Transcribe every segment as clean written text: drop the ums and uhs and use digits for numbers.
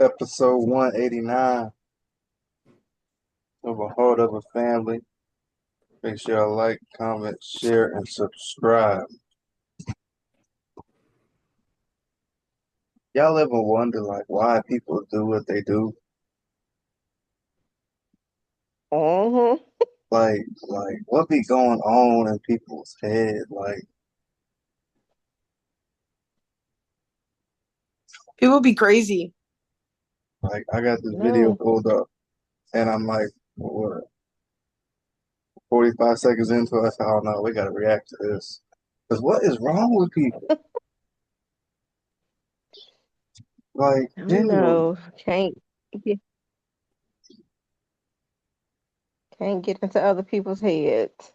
Episode 189 of A Heart of a Family. Make sure y'all like, comment, share, and subscribe. Y'all ever wonder why people do what they do? Mm-hmm. Like what be going on in people's head? People be crazy. I got this video No. pulled up and I'm like, what, 45 seconds into it, I said, oh no, we gotta react to this. Because what is wrong with people? Like, I don't genuinely. know. Get, can't get into other people's heads.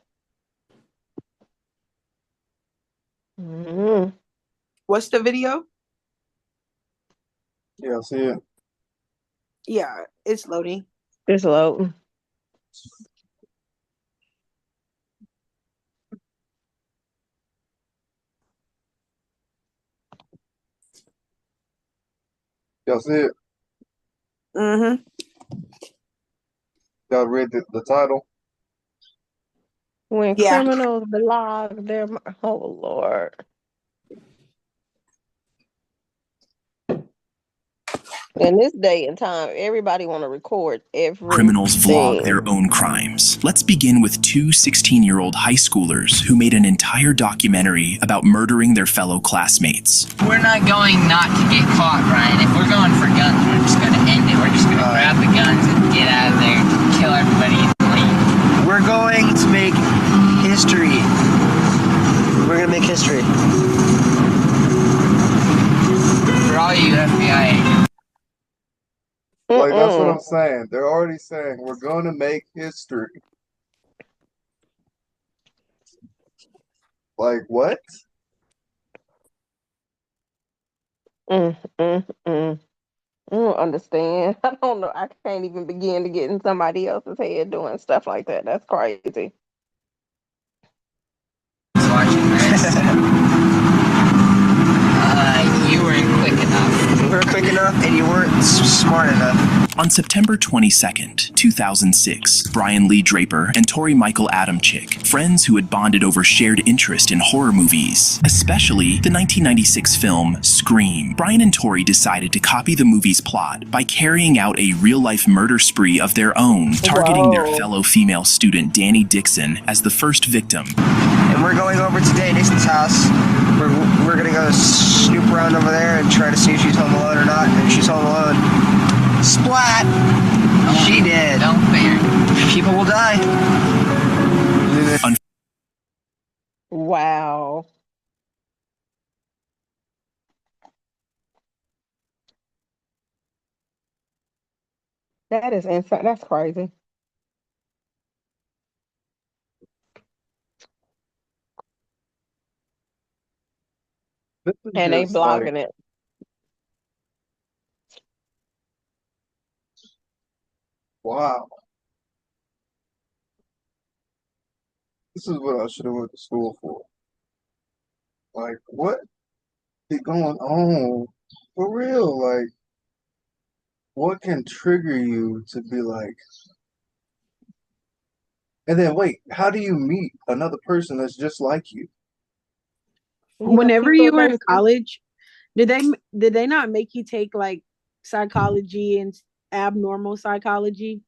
Mm-hmm. What's the video? Yeah, see it? Yeah, it's loading. Just loading. Y'all see it? Mm-hmm. Y'all read the title? When Yeah. criminals belong their oh Lord. In this day and time, everybody want to record Criminals vlog everything. their own crimes. Let's begin with two 16-year-old high schoolers who made an entire documentary about murdering their fellow classmates. We're not going not to get caught, Ryan. If we're going for guns, we're just going to end it. We're just going to grab the guns and get out of there, kill everybody, and leave. We're going to make history. We're going to make history. For all you FBI agents. Like, that's what I'm Mm-mm. saying. They're already saying we're going to make history. Like, what? Mm-mm. I don't understand. I don't know. I can't even begin to get in somebody else's head doing stuff like that. That's crazy. Watching this. You weren't quick enough. You weren't quick enough and you weren't smart enough. On September 22nd, 2006, Brian Lee Draper and Tori Michael Adamczyk, friends who had bonded over shared interest in horror movies, especially the 1996 film Scream. Brian and Tori decided to copy the movie's plot by carrying out a real-life murder spree of their own, targeting their Whoa. fellow female student Danny Dixon as the first victim. And we're going over to Danny Dixon's house. We're going to go snoop around over there and try to see if she's home alone or not. And if she's home alone, splat! She did. Don't fear. People will die. Wow. That is insane. That's crazy. This is And they just like, blogging it. wow. This is what I should have went to school for. Like, what is going on? For real, like, what can trigger you to be like, and then wait, how do you meet another person that's just like you? Whenever People you were in basically. college, did they not make you take like psychology and abnormal psychology?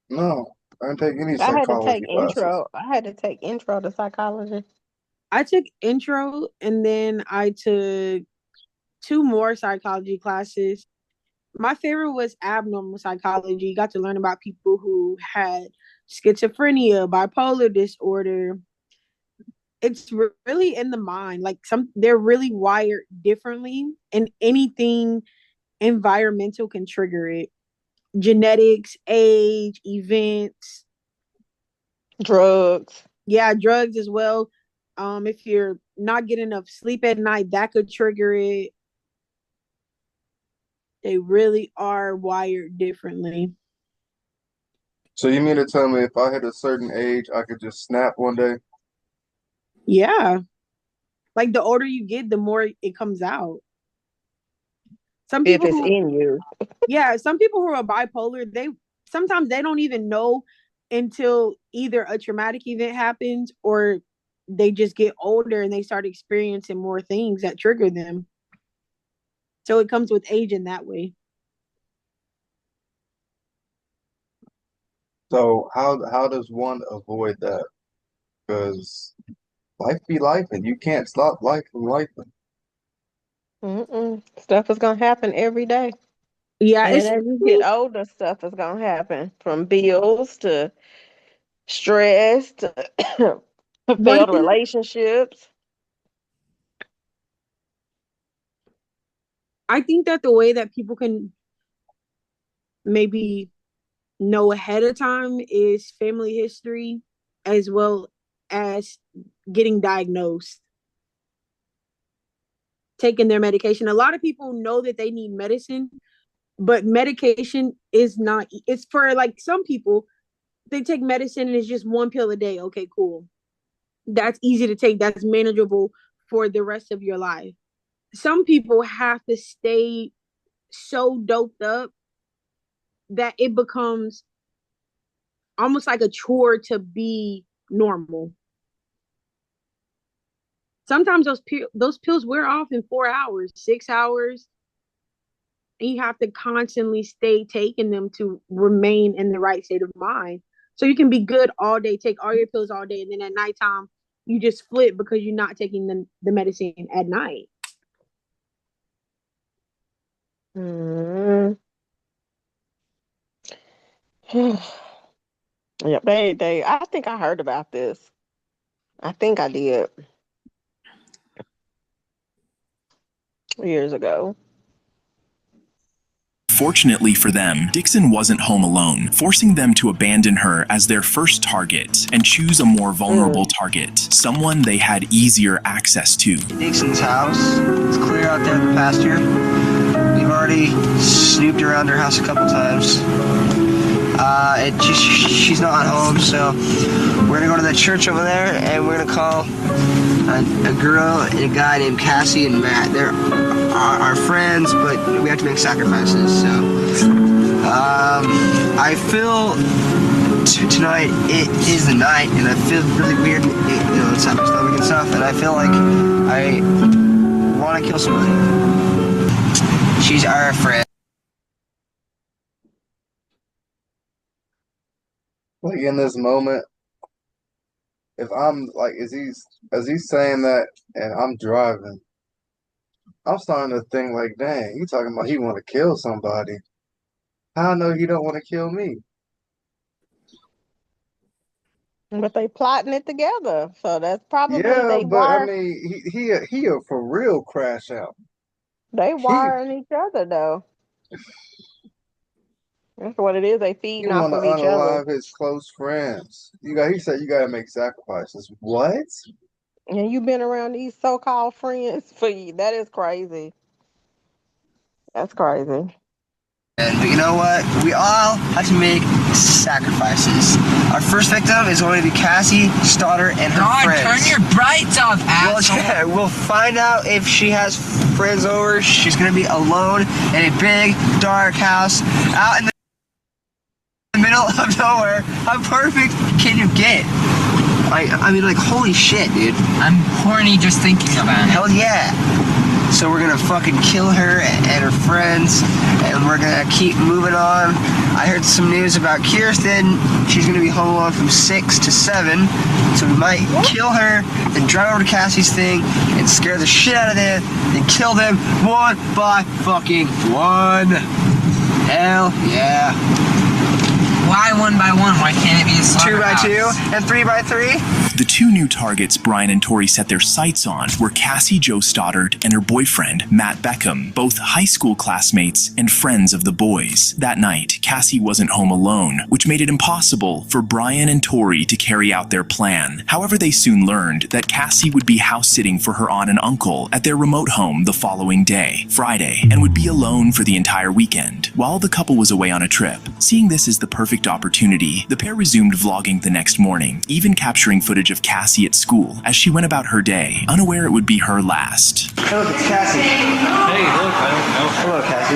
No, I didn't take any I had to take psychology classes. intro. I had to take intro to psychology. I took intro and then I took two more psychology classes. My favorite was abnormal psychology. You got to learn about people who had schizophrenia, bipolar disorder. It's really in the mind. Like they're really wired differently, and anything environmental can trigger it. Genetics, age, events, Drugs. yeah, drugs as well. If you're not getting enough sleep at night, that could trigger it. They really are wired differently. So you mean to tell me if I hit a certain age, I could just snap one day? Yeah. Like the older you get, the more it comes out. Some If people it's who, in you. yeah, some people who are bipolar, they sometimes they don't even know until either a traumatic event happens or they just get older and they start experiencing more things that trigger them. So it comes with age in that way. So how does one avoid that? Because life be life, and you can't stop life from life. Stuff is gonna happen every day. Yeah, And it's as you get older, stuff is gonna happen. From bills to stress to one failed thing. relationships. I think that the way that people can maybe know ahead of time is family history as well as getting diagnosed, taking their medication. A lot of people know that they need medicine, but medication is not, it's for like some people, they take medicine and it's just one pill a day. Okay, cool. That's easy to take. That's manageable for the rest of your life. Some people have to stay so doped up that it becomes almost like a chore to be normal. Sometimes those pills wear off in 4 hours, 6 hours, and you have to constantly stay taking them to remain in the right state of mind. So you can be good all day, take all your pills all day, and then at nighttime you just flip because you're not taking the medicine at night. Mm. Yeah, they. I think I heard about this. I think I did years ago. Fortunately for them, Dixon wasn't home alone, forcing them to abandon her as their first target and choose a more vulnerable target, someone they had easier access to. Dixon's house. It's clear out there in the pasture. We've already snooped around her house a couple times. She's not home, so we're gonna go to the church over there and we're gonna call a girl and a guy named Cassie and Matt. They're our friends, but we have to make sacrifices. So I feel tonight it is the night, and I feel really weird. It's at my stomach and stuff, and I feel like I want to kill somebody. She's our friend. Like in this moment, if I'm like, is he saying that, and I'm driving, I'm starting to think like, dang, he talking about he want to kill somebody. How I know he don't want to kill me? But they plotting it together. So that's probably Yeah, but I mean, he a for real crash out. they He wiring each other though. That's what it is. They he feeding off want to of each other. unalive his close friends. He said you got to make sacrifices. What? And you've been around these so-called friends for you. That is crazy. That's crazy. But you know what? We all have to make sacrifices. Our first victim is going to be Cassie Stoddard and her friends. Turn your brights off, asshole. Yeah, we'll find out if she has friends over. She's going to be alone in a big, dark house out in the middle of nowhere. How perfect can you get? I mean, like, holy shit, dude. I'm horny just thinking about it. Hell yeah. So we're gonna fucking kill her and her friends, and we're gonna keep moving on. I heard some news about Kirsten. She's gonna be home alone from 6 to 7, so we might kill her, then drive over to Cassie's thing, and scare the shit out of them, then kill them one by fucking one. Hell yeah. Why one by one? Why can't it be a 2 by 2 slaughterhouse? and 3 by 3. The two new targets Brian and Tori set their sights on were Cassie Jo Stoddard and her boyfriend, Matt Beckham, both high school classmates and friends of the boys. That night, Cassie wasn't home alone, which made it impossible for Brian and Tori to carry out their plan. However, they soon learned that Cassie would be house-sitting for her aunt and uncle at their remote home the following day, Friday, and would be alone for the entire weekend, while the couple was away on a trip. Seeing this as the perfect opportunity, the pair resumed vlogging the next morning, even capturing footage of Cassie at school as she went about her day, unaware it would be her last. Hey, look, it's Cassie. Hey, look, I don't know. Hello, Cassie.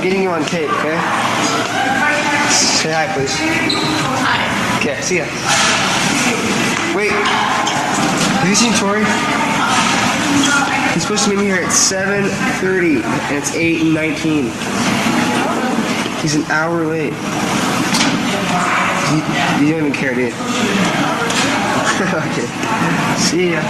getting you on tape, okay? Say hi, please. Hi. Okay, see ya. Wait. Have you seen Tori? He's supposed to meet me here at 7:30, and it's 8:19. He's an hour late. You don't even care, dude. Okay. See ya.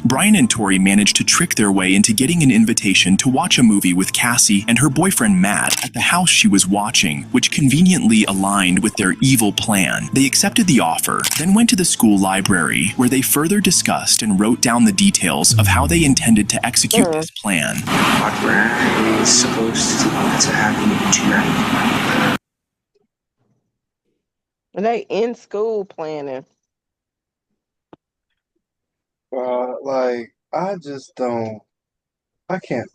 Brian and Tori managed to trick their way into getting an invitation to watch a movie with Cassie and her boyfriend Matt at the house she was watching, which conveniently aligned with their evil plan. They accepted the offer, then went to the school library, where they further discussed and wrote down the details of how they intended to execute this plan. What is supposed to happen tonight? They in school planning. Like I just don't. I can't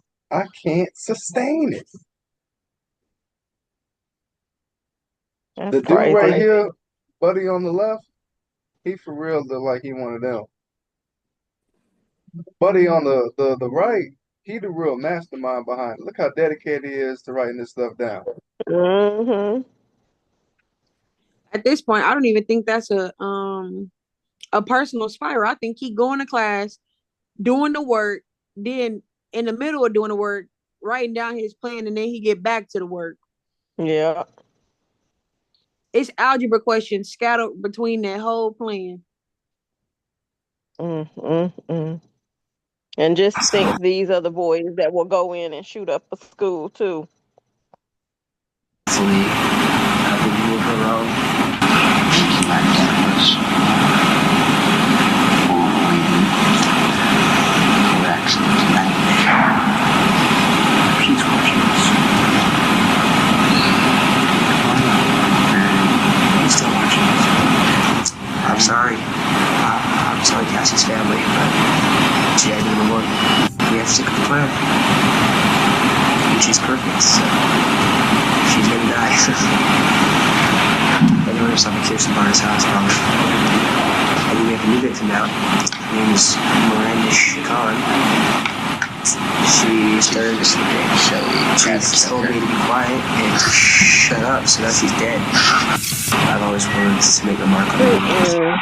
sustain it. That's The dude right crazy. here, buddy on the left, he for real look like he one of them. Buddy on the right, he the real mastermind behind it. Look how dedicated he is to writing this stuff down. Mm-hmm. At this point, I don't even think that's a personal spiral. I think he going to class, doing the work, then in the middle of doing the work, writing down his plan, and then he get back to the work. Yeah. It's algebra questions scattered between that whole plan. Mm-mm-mm. And just think these are the boys that will go in and shoot up a school too. Hopefully, nothing will go wrong. My cameras were accident tonight. She's watching us. He's still watching us. I'm sorry. I'm sorry, Cassie's family, but she had number one. We have to stick with the plan. And she's perfect, so she's gonna die. Anyway, we're at Kirsten Barnes' house, probably. And then we have a new victim now. Her name is Miranda Chacon. She started this she told me to be quiet and shut up, so now she's dead. I've always wanted to make a mark on her.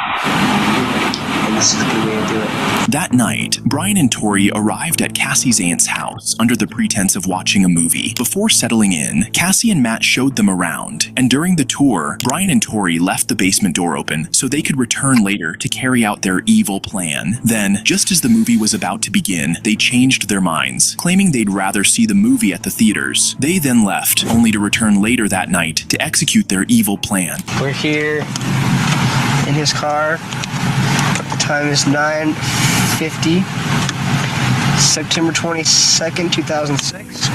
And this is a good way to do it. That night, Brian and Tori arrived at Cassie's aunt's house under the pretense of watching a movie. Before settling in, Cassie and Matt showed them around, and during the tour, Brian and Tori left the basement door open so they could return later to carry out their evil plan. Then, just as the movie was about to begin, they changed their minds, claiming they'd rather see the movie at the theaters. They then left, only to return later that night to execute their evil plan. We're here in his car. The time is 9:50, September 22nd, 2006.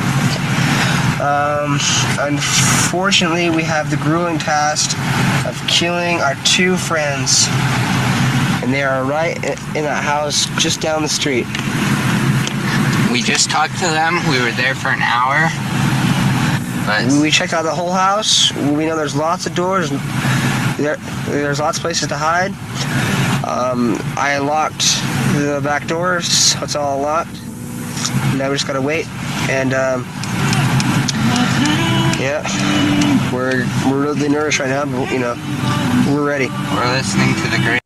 Unfortunately, we have the grueling task of killing our two friends, and they are right in that house just down the street. We just talked to them. We were there for an hour. But We checked out the whole house. We know there's lots of doors. There's lots of places to hide. I locked the back doors, so it's all locked. Now we just gotta wait, and yeah, we're really nervous right now, but we're ready. we're listening to the great.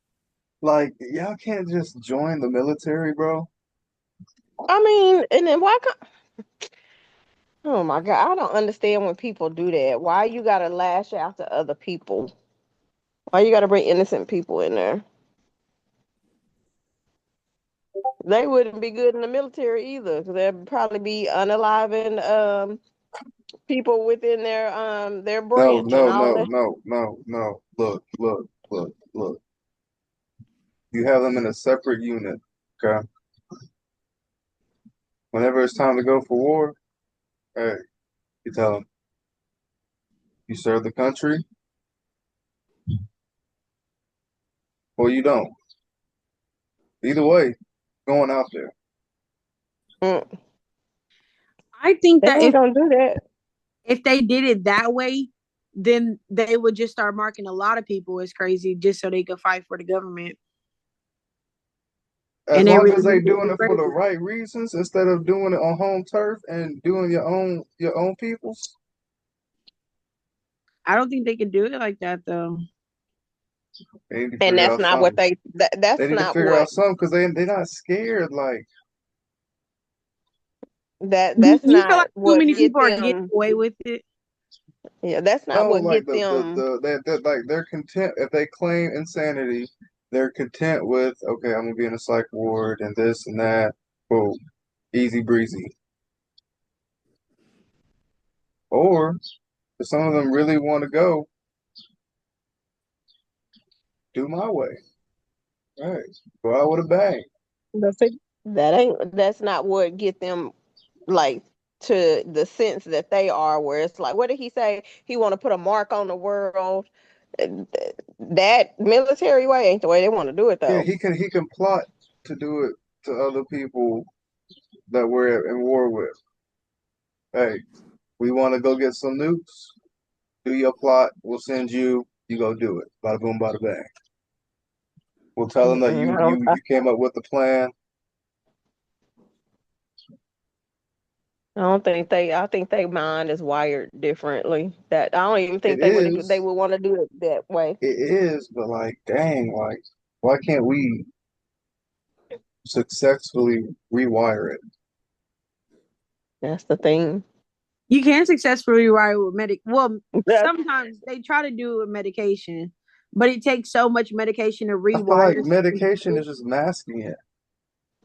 Like y'all can't just join the military, bro. I mean, and then why can't... Oh my God, I don't understand when people do that. Why you gotta lash out to other people? Why you gotta bring innocent people in there? They wouldn't be good in the military either, because there'd probably be unaliving people within their No, branch and no, all no, that. no, no, no. Look. You have them in a separate unit, okay? Whenever it's time to go for war, hey, you tell them you serve the country or you don't. Either way, going out there. Mm, I think they that ain't gonna do that. if they did it that way, then they would just start marking a lot of people as crazy just so they could fight for the government. As And they long really as they do doing it it for the crazy. right reasons instead of doing it on home turf and doing your own people's. I don't think they can do it like that though. They need to And figure that's out not what something. they. They That's need to not figure out what something because they're not scared. Like that. Do That's you feel like not too what many get people are getting them. away with it? Yeah, that's not no, what like get them. they're content if they claim insanity. They're content with okay, I'm gonna be in a psych ward and this and that. Boom, easy breezy. Or if some of them really want to go, do my way. Right, go out with a bang. That's it. That ain't. That's not what get them like to the sense that they are. Where it's like, what did he say? He want to put a mark on the world. That military way ain't the way they want to do it Yeah, though. he can plot to do it to other people that we're in war with. Hey, we want to go get some nukes. Do your plot. We'll send you. You go do it. Bada boom, bada bang. We'll tell them that Mm-mm, you I don't. you you came up with the plan. I don't think they. I think their mind is wired differently. That I don't even It think they is, would want to do it that way. it is, but like, dang, like, why can't we successfully rewire it? That's the thing. You can successfully rewire with medic. Well, That's sometimes they try to do it with medication, but it takes so much medication to I feel like rewire something. medication is just masking it.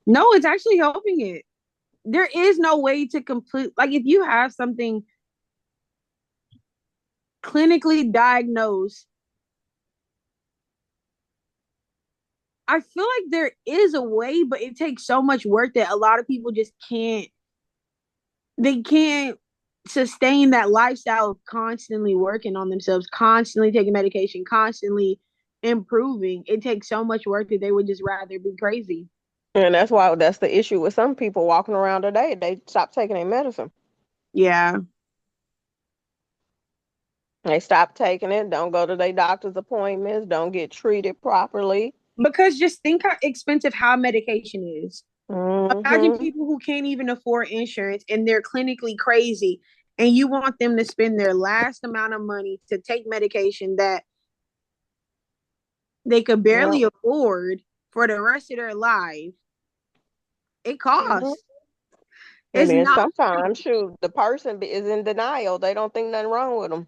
No, it's actually helping it. There is no way to complete, like, if you have something clinically diagnosed, I feel like there is a way, but it takes so much work that a lot of people just can't, they can't sustain that lifestyle of constantly working on themselves, constantly taking medication, constantly improving. It takes so much work that they would just rather be crazy. and that's why that's the issue with some people walking around today. They stop taking their medicine. Yeah. They stop taking it. Don't go to their doctor's appointments. Don't get treated properly. Because just think how expensive how medication is. Imagine Hmm. people who can't even afford insurance and they're clinically crazy, and you want them to spend their last amount of money to take medication that they could Yep. barely afford for the rest of their life. It Yep. costs. And It's then not sometimes, free. shoot, the person is in denial. They don't think nothing wrong with them.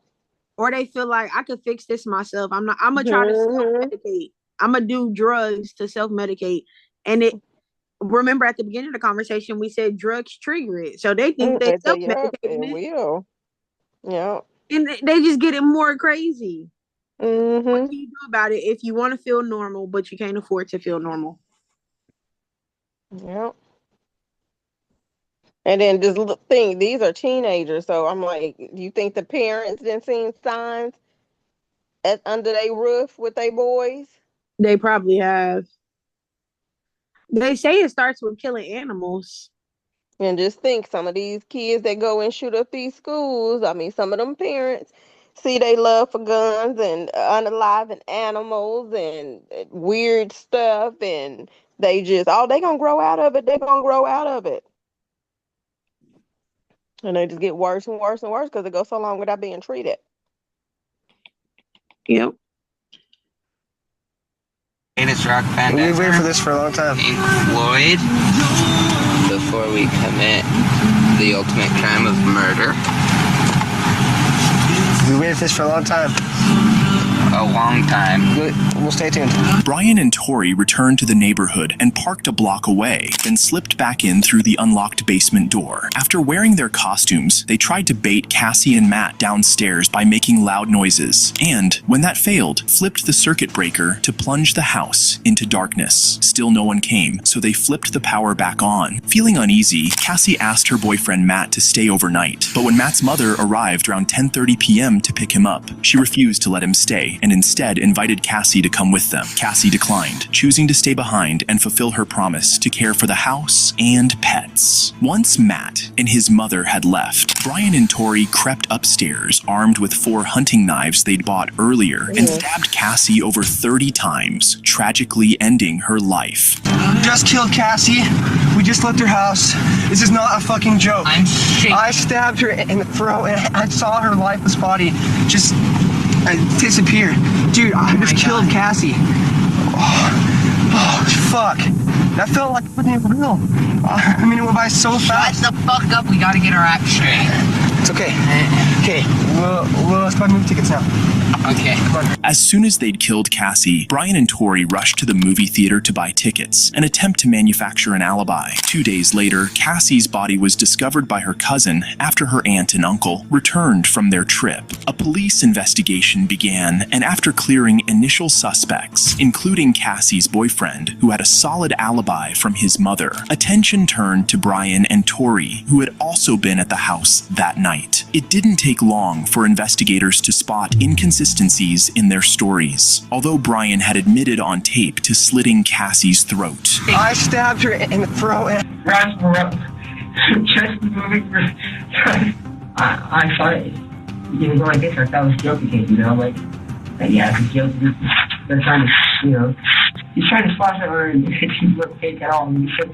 Or they feel like I could fix this myself. I'm not. I'm gonna try to self Hmm. medicate. I'm gonna do drugs to self medicate. And it. Remember at the beginning of the conversation we said drugs trigger it, so they think they self Yep, medicating it it, will. Yep. and they just get it more crazy. What Hmm. can you do about it if you want to feel normal, but you can't afford to feel normal? Yep. And then this little thing, these are teenagers. So I'm like, do you think the parents didn't see signs under their roof with their boys? They probably have. They say it starts with killing animals. And just think, some of these kids that go and shoot up these schools, I mean, some of them parents see they love for guns and unalive animals and weird stuff, and they just, oh, they gonna grow out of it. They gonna grow out of it. And they just get worse and worse and worse because it goes so long without being treated. Yep. Latest rock band We've ever, waited for this for a long time. Pink Floyd, before we commit the ultimate crime of murder. We waited for this for a long time. A long time. We'll stay tuned. Brian and Tori returned to the neighborhood and parked a block away, then slipped back in through the unlocked basement door. After wearing their costumes, they tried to bait Cassie and Matt downstairs by making loud noises, and, when that failed, flipped the circuit breaker to plunge the house into darkness. Still no one came, so they flipped the power back on. Feeling uneasy, Cassie asked her boyfriend Matt to stay overnight, but when Matt's mother arrived around 10:30 p.m. to pick him up, she refused to let him stay. and instead invited Cassie to come with them. Cassie declined, choosing to stay behind and fulfill her promise to care for the house and pets. Once Matt and his mother had left, Brian and Tori crept upstairs armed with 4 hunting knives they'd bought earlier and stabbed Cassie over 30 times, tragically ending her life. We just killed Cassie. We just left her house. This is not a fucking joke. I'm sick. I stabbed her in the throat and I saw her lifeless body just disappear. Dude, I just killed Cassie. Oh, fuck. That felt like fucking real. I mean, it went by so fast. Shut the fuck up. We gotta get our act straight. It's okay. Okay, let's buy movie tickets now. Okay. Come on. As soon as they'd killed Cassie, Brian and Tori rushed to the movie theater to buy tickets and attempt to manufacture an alibi. 2 days later, Cassie's body was discovered by her cousin after her aunt and uncle returned from their trip. A police investigation began, and after clearing initial suspects, including Cassie's boyfriend, who had a solid alibi from his mother, attention turned to Brian and Tori, who had also been at the house that night. It didn't take long for investigators to spot inconsistencies in their stories, although Brian had admitted on tape to slitting Cassie's throat. I stabbed her in the throat and just moving for I thought it didn't go like this. I thought it was joking, you know, like yeah, it's a joke. They're trying to, you know, he's trying to splash her and it didn't look fake at all. And he said,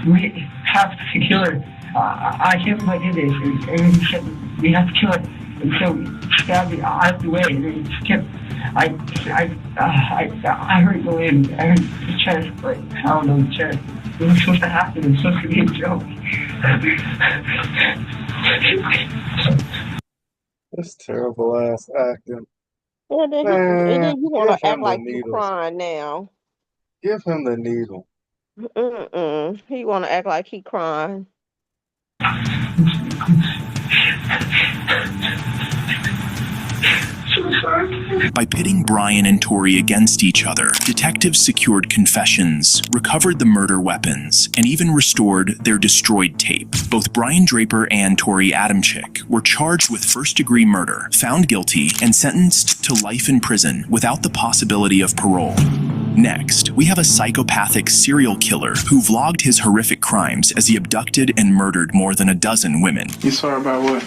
we have to kill her. I can't believe I did this. And he said, we have to kill her. And so we stabbed it out of the way, and then just kept. I heard it go in. I heard the chest, but I don't know the chest. It was supposed to happen. It was supposed to be a joke. That's terrible ass acting. And then, and then you want Give to act him the like you needles. crying now. Give him the needle. He want to act like he crying. By pitting Brian and Tori against each other, detectives secured confessions, recovered the murder weapons, and even restored their destroyed tape. Both Brian Draper and Tori Adamczyk were charged with first-degree murder, found guilty, and sentenced to life in prison without the possibility of parole. Next, we have a psychopathic serial killer who vlogged his horrific crimes as he abducted and murdered more than a dozen women. You sorry about what?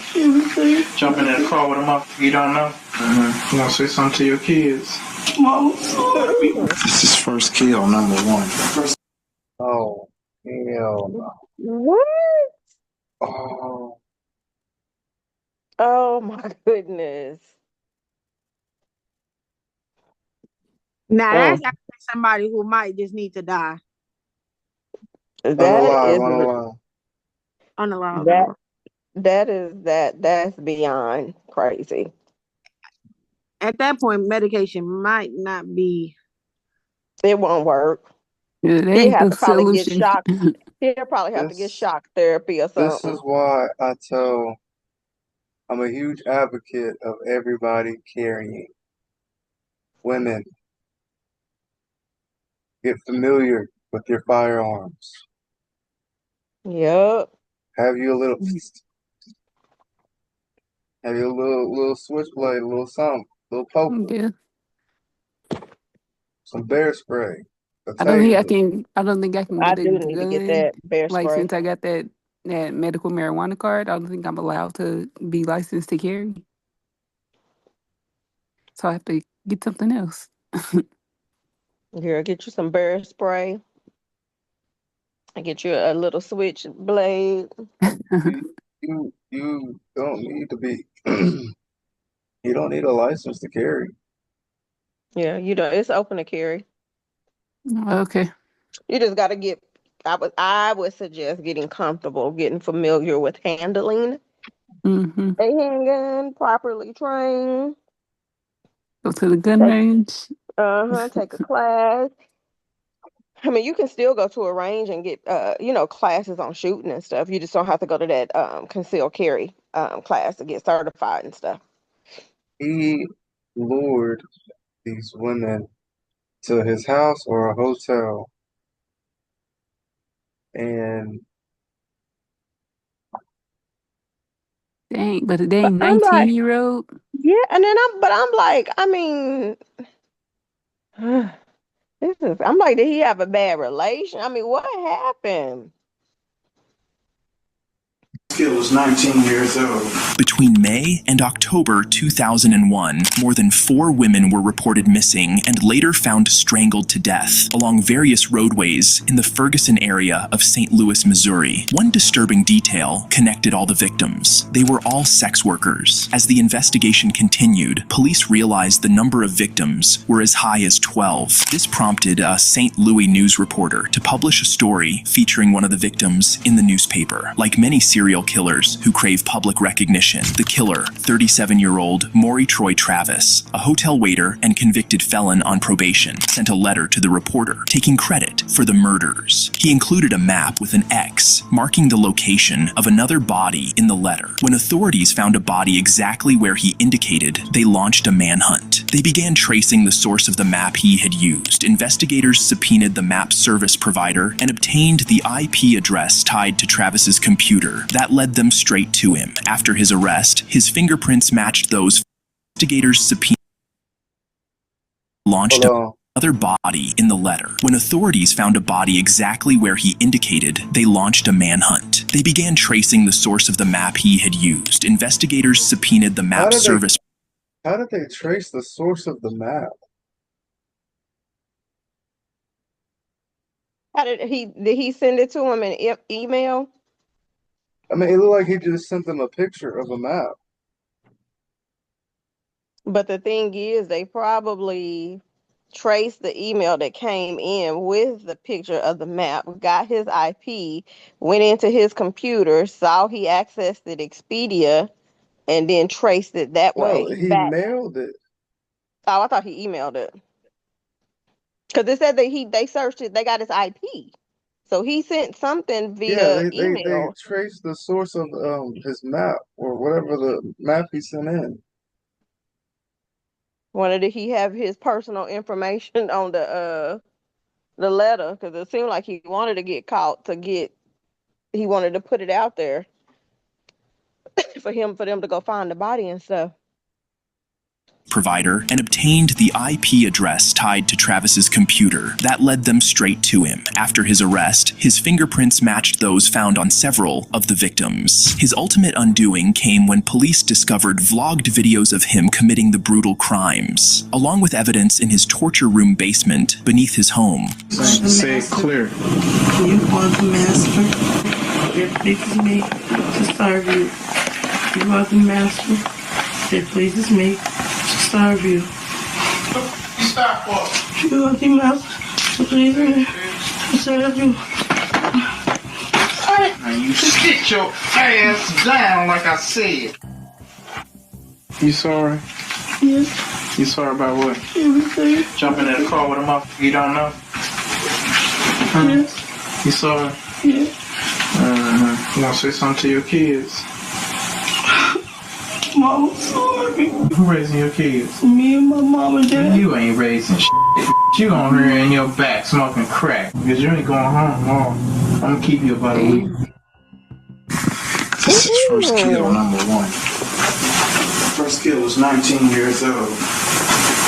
Jumping in the car with him up, you don't know? You want to say something to your kids? Mom, sorry. This is first kill, number 1. Oh, hell no. What? Oh, Oh my goodness. Now that's actually somebody who might just need to die on the line, on the That line. on the law. that's beyond crazy. At that point, medication might not be. It won't work. Yeah, that He ain't have the to probably get solution. shock. He'll probably have to get This, shock therapy or this something. is why I'm a huge advocate of everybody carrying. Women, get familiar with your firearms. Yep. Have you a little, have you a little switchblade, a little something, little poker, Yeah. some bear spray, a I don't think I taser. can I get a do need to get gun. that bear Like spray. since I got that medical marijuana card, I don't think I'm allowed to be licensed to carry. So I have to get something else. Here, get you some bear spray. I get you a little switchblade. You don't need to be, you don't need a license to carry. Yeah, it's open to carry. Okay. You just got to get. I would suggest getting comfortable, getting familiar with handling Mm-hmm. a handgun, properly trained. Go to the gun Take range. take a class. I mean, you can still go to a range and get classes on shooting and stuff. You just don't have to go to that concealed carry class to get certified and stuff. He lured these women to his house or a hotel, and Dang, but a dang I'm like, 19-year-old. yeah, and then I'm like, I mean, I'm like, did he have a bad relation? I mean, what happened? Kid was 19 years old. Between May and October 2001, more than 4 women were reported missing and later found strangled to death along various roadways in the Ferguson area of St. Louis, Missouri. One disturbing detail connected all the victims. They were all sex workers. As the investigation continued, police realized the number of victims were as high as 12. This prompted a St. Louis news reporter to publish a story featuring one of the victims in the newspaper. Like many serial killers who crave public recognition, the killer, 37-year-old Maury Troy Travis, a hotel waiter and convicted felon on probation, sent a letter to the reporter taking credit for the murders. He included a map with an X marking the location of another body in the letter. When authorities found a body exactly where he indicated, they launched a manhunt. They began tracing the source of the map he had used. Investigators subpoenaed the map service provider and obtained the IP address tied to Travis's computer. That led them straight to him. After his arrest, his fingerprints matched those. Investigators subpoenaed launched another body in the letter. When authorities found a body exactly where he indicated, they launched a manhunt. They began tracing the source of the map he had used. Investigators subpoenaed the map service. How did they trace the source of the map? How did he send it to him in email? I mean, it looked like he just sent them a picture of a map. But the thing is, they probably traced the email that came in with the picture of the map, got his IP, went into his computer, saw he accessed it Expedia, and then traced it that way. No, he mailed it. Oh, I thought he emailed it. Because it said that they searched it, they got his IP. So he sent something via email. They traced the source of his map or whatever the map he sent in. Did he have his personal information on the letter? Because it seemed like he wanted to get caught he wanted to put it out there for them to go find the body and stuff. Provider and obtained the IP address tied to Travis's computer. That led them straight to him. After his arrest, his fingerprints matched those found on several of the victims. His ultimate undoing came when police discovered vlogged videos of him committing the brutal crimes, along with evidence in his torture room basement beneath his home. Say it clear. You want the master? It pleases me to serve you. You are the master. It pleases me to serve you. Stop what? You are the master. It pleases me to serve you. Now you sit your ass down like I said. You sorry? Yes. You sorry about what? Everything. Jumping in the car with a motherfucker you don't know? Huh? Yes. You sorry? Yes. You gonna say something to your kids? Mom, sorry. Who raising your kids? Me and my mom and dad. You ain't raising shit. You on here in your back smoking crack. Because you ain't going home tomorrow. I'm gonna keep you about a week. This is first kill number 1. First kill was 19 years old.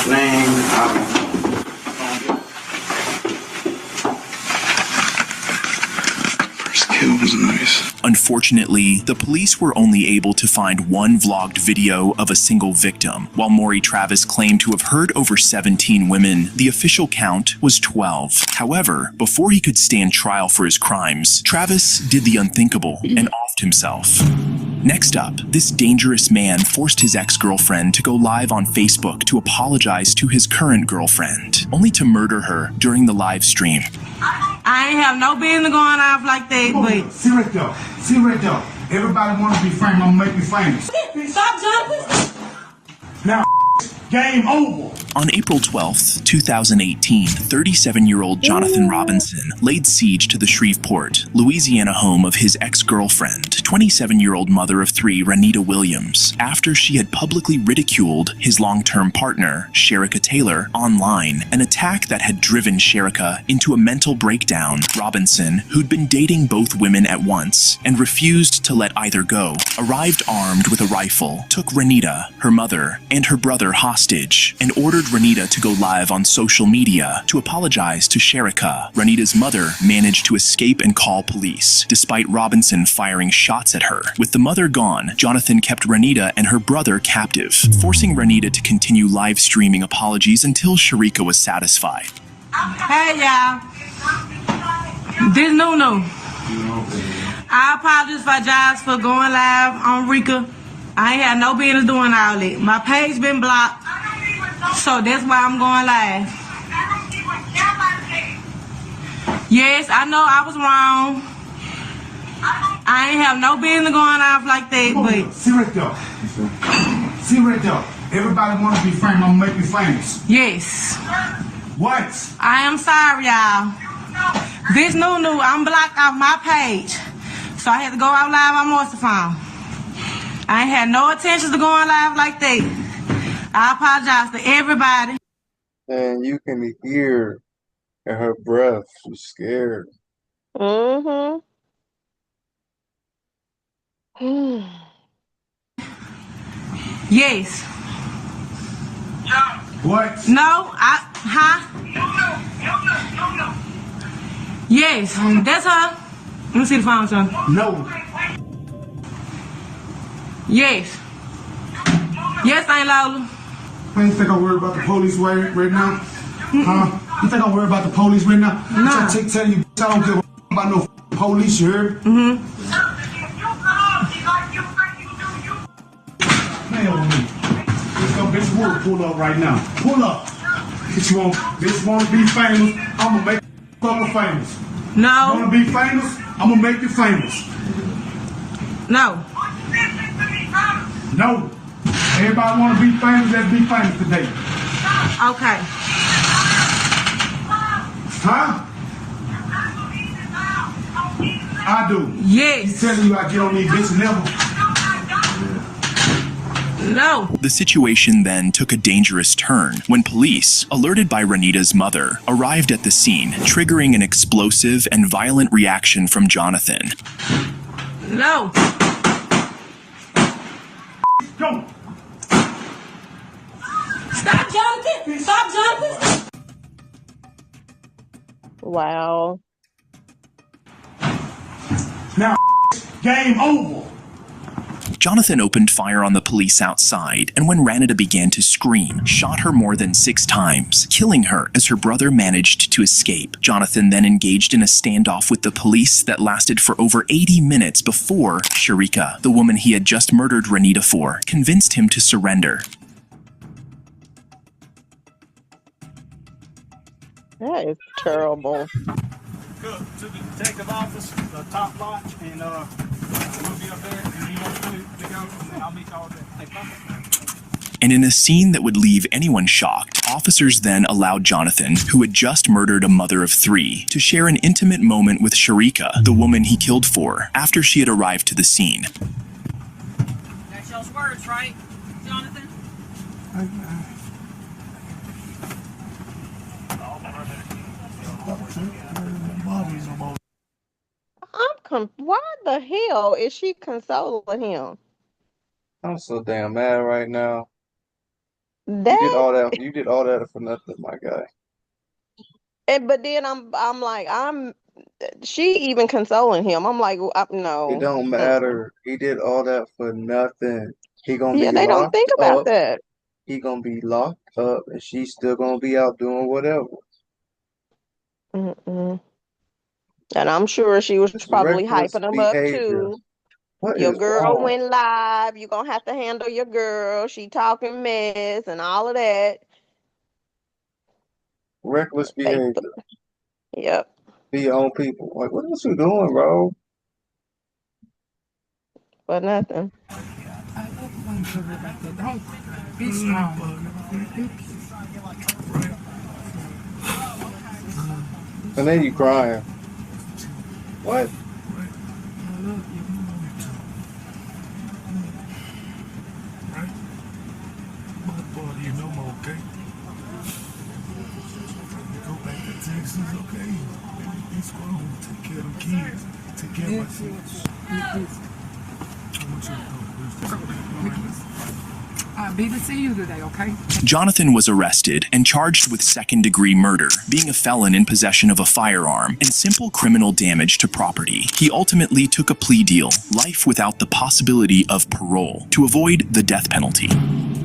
Name, I don't know. It was nice. Unfortunately, the police were only able to find one vlogged video of a single victim. While Maury Travis claimed to have heard over 17 women, the official count was 12. However, before he could stand trial for his crimes, Travis did the unthinkable and offed himself. Next up, this dangerous man forced his ex-girlfriend to go live on Facebook to apologize to his current girlfriend, only to murder her during the live stream. I ain't have no business going off like that, but... See right there. See right there. Everybody want to be famous. I'm going to make you famous. Stop jumping. Now, game over. On April 12, 2018, 37-year-old Jonathan Robinson laid siege to the Shreveport, Louisiana home of his ex-girlfriend, 27-year-old mother of three Renita Williams, after she had publicly ridiculed his long-term partner, Sherika Taylor, online, an attack that had driven Sherika into a mental breakdown. Robinson, who'd been dating both women at once and refused to let either go, arrived armed with a rifle, took Renita, her mother, and her brother hostage, and ordered Renita to go live on social media to apologize to Sherika. Renita's mother managed to escape and call police, despite Robinson firing shots at her. With the mother gone, Jonathan kept Renita and her brother captive, forcing Renita to continue live streaming apologies until Sherika was satisfied. Hey y'all, this Nunu. I apologize for going live on Rika. I ain't had no business doing all that. My page been blocked, so that's why I'm going live. Yes, I know I was wrong. I ain't have no business going off like that, but... See right there. See right there. Everybody want to be famous. I'm going to make you famous. Yes. What? I am sorry, y'all. This Nunu, I'm blocked off my page, so I had to go out live on Monster Farm. I ain't had no intentions of going live like that. I apologize to everybody. And you can hear in her breath, she's scared. Mm-hmm. Yes. What? No, Yes, that's her. Let me see the phone, son. No. Yes. Yes, Aunt Lola. Man, you think I'm worried about the police right now? Huh? You think I'm worried about the police right now? No. I tell you, I don't give a about no police, you heard? Mm-hmm. Man, over me. Bitch, will pull up right now. Pull up. Bitch, want to be famous? I'm gonna make you famous. No. You wanna be famous? I'm gonna make you famous. No. No. Everybody wanna be famous, let's be famous today. Okay. Huh? I do. Yes. Telling you I get on these bitches never. No. The situation then took a dangerous turn when police, alerted by Renita's mother, arrived at the scene, triggering an explosive and violent reaction from Jonathan. No. Go. Stop, Jonathan. Stop, Jonathan. Wow. Now, game over. Jonathan opened fire on the police outside, and when Renita began to scream, shot her more than 6 times, killing her as her brother managed to escape. Jonathan then engaged in a standoff with the police that lasted for over 80 minutes before Sherika, the woman he had just murdered Renita for, convinced him to surrender. That is terrible. Cook to the detective office, the top lodge, and we'll be up there. And you want to go, and I'll meet y'all there. And in a scene that would leave anyone shocked, officers then allowed Jonathan, who had just murdered a mother of 3, to share an intimate moment with Sherika, the woman he killed for, after she had arrived to the scene. That's y'all's words, right, Jonathan? Why the hell is she consoling him? I'm so damn mad right now. You That did all that. You did all that for nothing, my guy. but then I'm like she even consoling him. I'm like no. It don't matter. He did all that for nothing. He gonna be they don't think about up. that. He gonna be locked up, and she's still gonna be out doing whatever. Mm-mm. And I'm sure she was probably Reckless hyping him up behavior. too. What Your is girl wrong? went live. You're gonna have to handle your girl. She talking mess and all of that. Reckless behavior. Yep. Be your own people. Like, what else you doing, bro? But nothing. Don't be strong. And then you crying. What? Bother you no more, okay? Go back to Texas, okay? He's grown. Take care of them kids. Take care of my kids. I want you to go. Be to see you today, okay? Jonathan was arrested and charged with second-degree murder, being a felon in possession of a firearm, and simple criminal damage to property. He ultimately took a plea deal, life without the possibility of parole, to avoid the death penalty.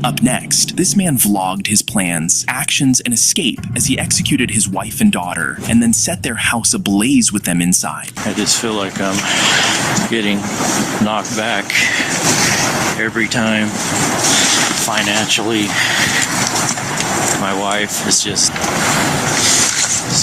Up next, this man vlogged his plans, actions, and escape as he executed his wife and daughter, and then set their house ablaze with them inside. I just feel like I'm getting knocked back every time financially. My wife is just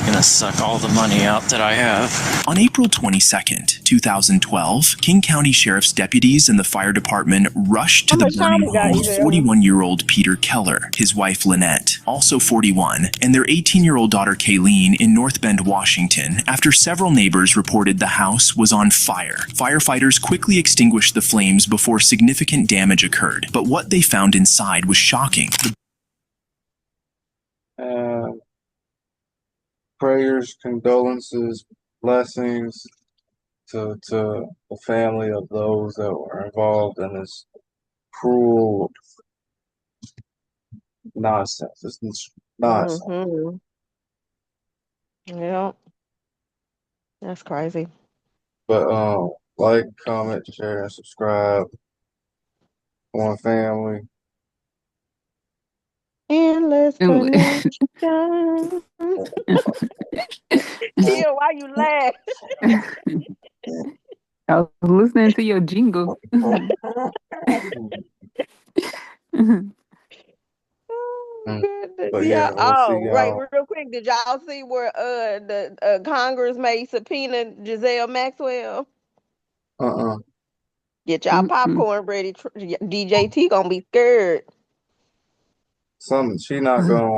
gonna suck all the money out that I have. On April 22nd, 2012, King County Sheriff's deputies and the fire department rushed to the burning home of 41-year-old Peter Keller, his wife Lynette, also 41, and their 18-year-old daughter Kayleen in North Bend, Washington, after several neighbors reported the house was on fire. Firefighters quickly extinguished the flames before significant damage occurred, but what they found inside was shocking. Prayers, condolences, blessings to the family of those that were involved in this cruel nonsense. This is nonsense. Mm-hmm. Yeah, that's crazy. But like, comment, share, and subscribe. One family. Endless connection. Tia, why you laugh? I was listening to your jingle. But Yeah. we'll see Right. y'all. Real quick, did y'all see where the Congress may subpoena Giselle Maxwell? Get y'all popcorn ready. DJT gonna be scared. She not gonna